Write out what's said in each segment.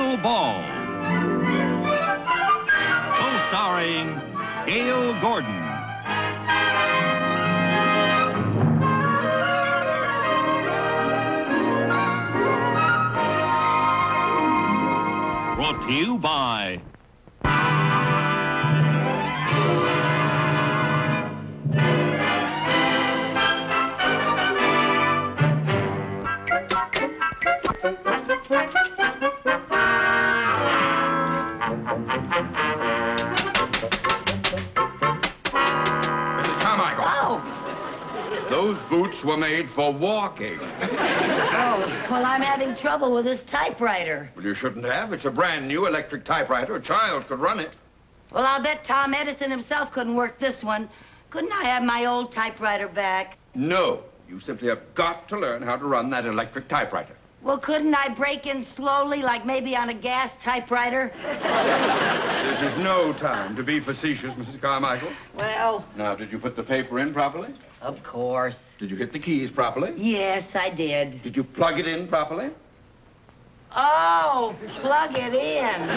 Little Ball. Co-starring Gail Gordon. Brought to you by Those boots were made for walking. Oh, well, I'm having trouble with this typewriter. Well, you shouldn't have. It's a brand new electric typewriter. A child could run it. Well, I'll bet Tom Edison himself couldn't work this one. Couldn't I have my old typewriter back? No. You simply have got to learn how to run that electric typewriter. Well, couldn't I break in slowly, like maybe on a gas typewriter? This is no time to be facetious, Mrs. Carmichael. Well... Now, did you put the paper in properly? Of course. Did you hit the keys properly? Yes, I did. Did you plug it in properly? Oh, plug it in.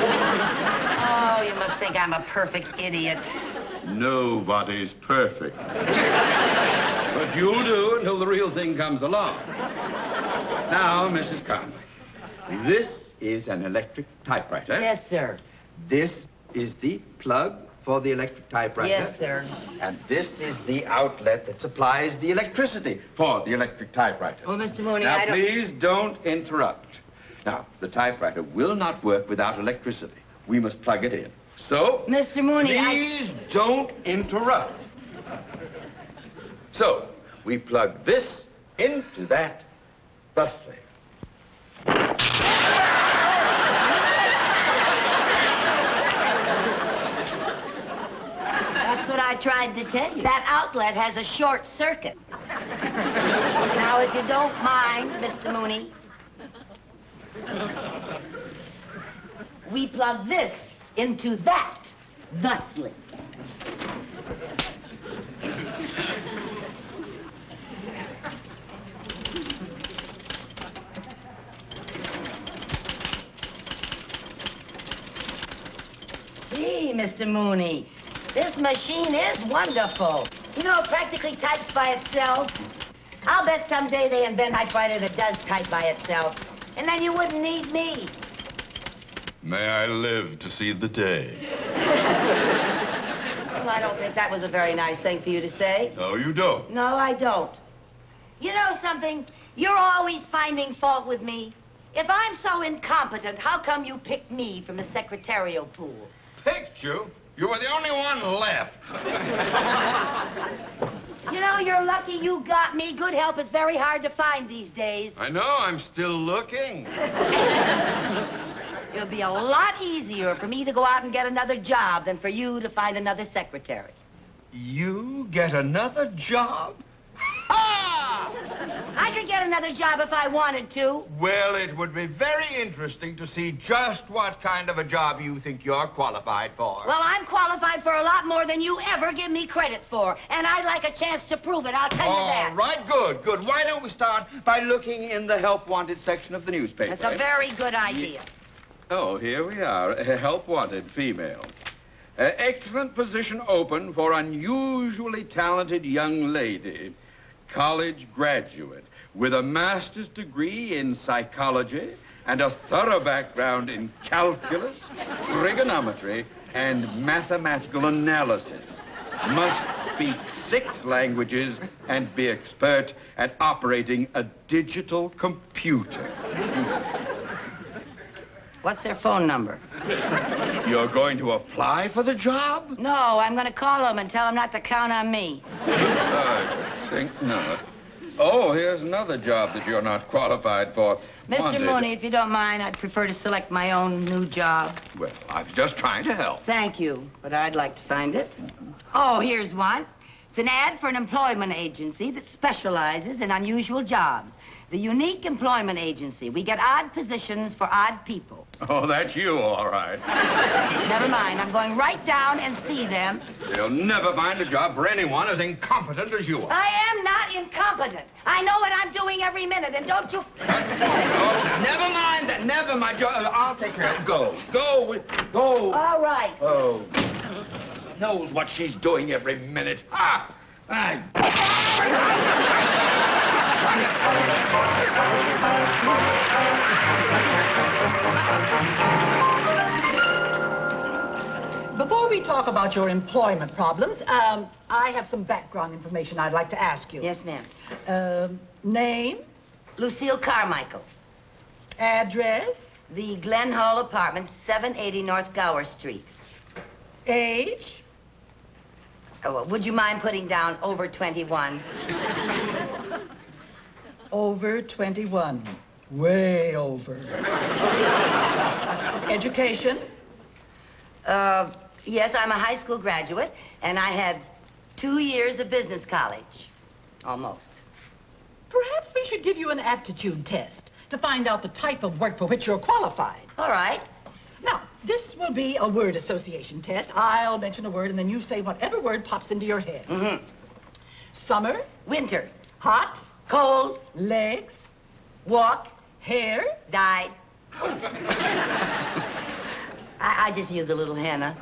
Oh, you must think I'm a perfect idiot. Nobody's perfect. But you'll do until the real thing comes along. Now, Mrs. Carmichael, this is an electric typewriter. Yes, sir. This is the plug for the electric typewriter. Yes, sir. And this is the outlet that supplies the electricity for the electric typewriter. Well, Mr. Mooney, now, I don't... please don't interrupt. Now, the typewriter will not work without electricity. We must plug it in. So... Mr. Mooney, please don't interrupt. So, we plug this into that thusly. That's what I tried to tell you. That outlet has a short circuit. Now, if you don't mind, Mr. Mooney, we plug this into that thusly. Gee, Mr. Mooney, this machine is wonderful. You know, it practically types by itself. I'll bet someday they invent a typewriter that does type by itself, and then you wouldn't need me. May I live to see the day. Well, I don't think that was a very nice thing for you to say. No, you don't. No, I don't. You know something? You're always finding fault with me. If I'm so incompetent, how come you picked me from the secretarial pool? Picked you? You were the only one left. You know, you're lucky you got me. Good help is very hard to find these days. I know, I'm still looking. It'll be a lot easier for me to go out and get another job than for you to find another secretary. You get another job? Ha! I could get another job if I wanted to. Well, it would be very interesting to see just what kind of a job you think you're qualified for. Well, I'm qualified for a lot more than you ever give me credit for, and I'd like a chance to prove it, I'll tell you that. All right, good, good. Why don't we start by looking in the help wanted section of the newspaper? That's a very good idea. Oh, here we are. Help wanted, female. Excellent position open for unusually talented young lady. College graduate with a master's degree in psychology and a thorough background in calculus, trigonometry, and mathematical analysis. Must speak 6 languages and be expert at operating a digital computer. What's their phone number? You're going to apply for the job? No, I'm going to call them and tell them not to count on me. I think not. Oh, here's another job that you're not qualified for. Mr. Mooney, if you don't mind, I'd prefer to select my own new job. Well, I was just trying to help. Thank you, but I'd like to find it. Oh, here's one. It's an ad for an employment agency that specializes in unusual jobs. The Unique Employment Agency. We get odd positions for odd people. Oh, that's you, all right. Never mind. I'm going right down and see them. You'll never find a job for anyone as incompetent as you are. I am not incompetent. I know what I'm doing every minute, and don't you... Oh, never mind that. Never mind. I'll take care of it. Go. Go. All right. Oh. Knows what she's doing every minute. Ah! Before we talk about your employment problems, I have some background information I'd like to ask you. Yes, ma'am. Name? Lucille Carmichael. Address? The Glen Hall Apartments, 780 North Gower Street. Age? Oh, well, would you mind putting down over 21? Over 21. Way over. Education? Yes, I'm a high school graduate, and I had 2 years of business college. Almost. Perhaps we should give you an aptitude test to find out the type of work for which you're qualified. All right. Now, this will be a word association test. I'll mention a word, and then you say whatever word pops into your head. Mm-hmm. Summer, Winter. hot, Cold. legs, Walk. hair, Died. I just used a little henna.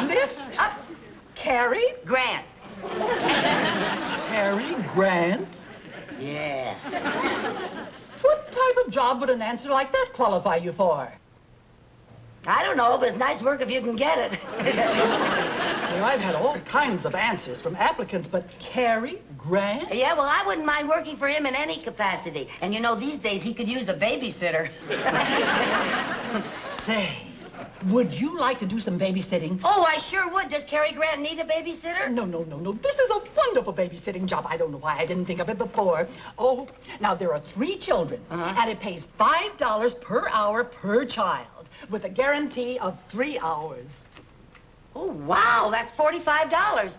lift, up, carry, Grant. Cary Grant. Yeah. What type of job would an answer like that qualify you for? I don't know, but it's nice work if you can get it. Well, I've had all kinds of answers from applicants, but Cary Grant? Yeah, well, I wouldn't mind working for him in any capacity. And you know, these days he could use a babysitter. Say, would you like to do some babysitting? Oh, I sure would. Does Cary Grant need a babysitter? No. This is a wonderful babysitting job. I don't know why I didn't think of it before. Oh, now there are 3 children, and it pays $5 per hour per child, with a guarantee of 3 hours. Oh, wow, that's $45.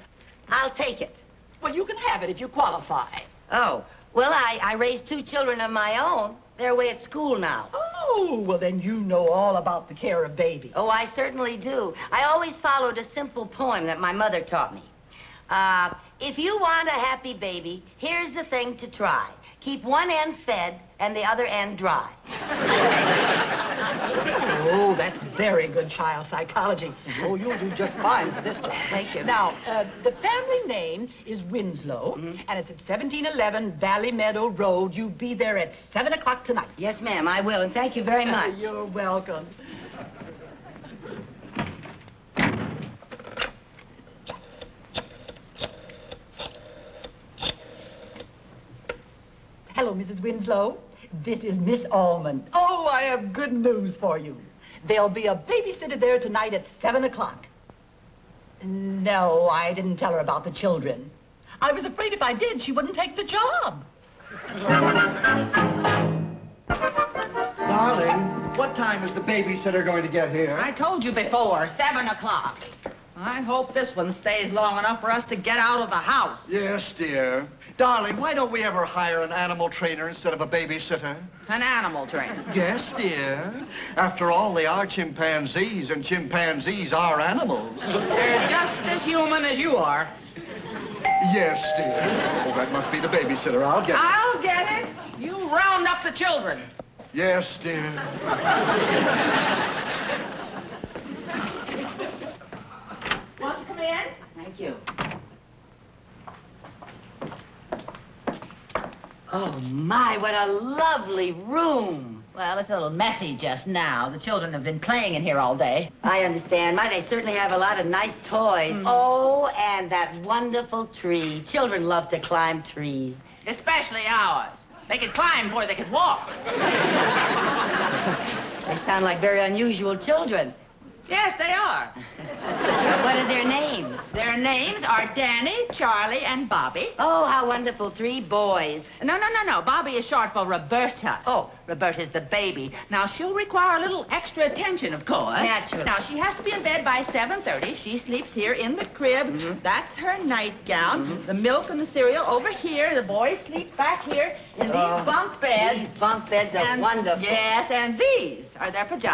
I'll take it. Well, you can have it if you qualify. Oh, well, I raised 2 children of my own. They're away at school now. Oh, well, then you know all about the care of babies. Oh, I certainly do. I always followed a simple poem that my mother taught me. If you want a happy baby, here's the thing to try. Keep one end fed and the other end dry. Oh, that's very good child psychology. Oh, you'll do just fine for this job. Thank you. Now, the family name is Winslow, and it's at 1711 Valley Meadow Road. You be there at 7 o'clock tonight. Yes, ma'am, I will, and thank you very much. You're welcome. Hello, Mrs. Winslow. This is Miss Allman. Oh, I have good news for you. There'll be a babysitter there tonight at 7 o'clock. No, I didn't tell her about the children. I was afraid if I did, she wouldn't take the job. Darling, what time is the babysitter going to get here? I told you before, 7 o'clock. I hope this one stays long enough for us to get out of the house. Yes, dear. Darling, why don't we ever hire an animal trainer instead of a babysitter? An animal trainer. Yes, dear. After all, they are chimpanzees, and chimpanzees are animals. They're just as human as you are. Yes, dear. Oh, that must be the babysitter. I'll get it. I'll get it. You round up the children. Yes, dear. Want to come in? Thank you. Oh, my, what a lovely room. Well, it's a little messy just now. The children have been playing in here all day. I understand. My, they certainly have a lot of nice toys. Oh, and that wonderful tree. Children love to climb trees. Especially ours. They could climb before they could walk. They sound like very unusual children. Yes, they are. What are their names? Their names are Danny, Charlie, and Bobby. Oh, how wonderful. 3 boys. No. Bobby is short for Roberta. Oh. Roberta's the baby. Now, she'll require a little extra attention, of course. Naturally. Now, she has to be in bed by 7:30. She sleeps here in the crib. Mm-hmm. That's her nightgown. The milk and the cereal over here. The boys sleep back here in these bunk beds. These bunk beds are And- wonderful. Yes, and these are their pajamas.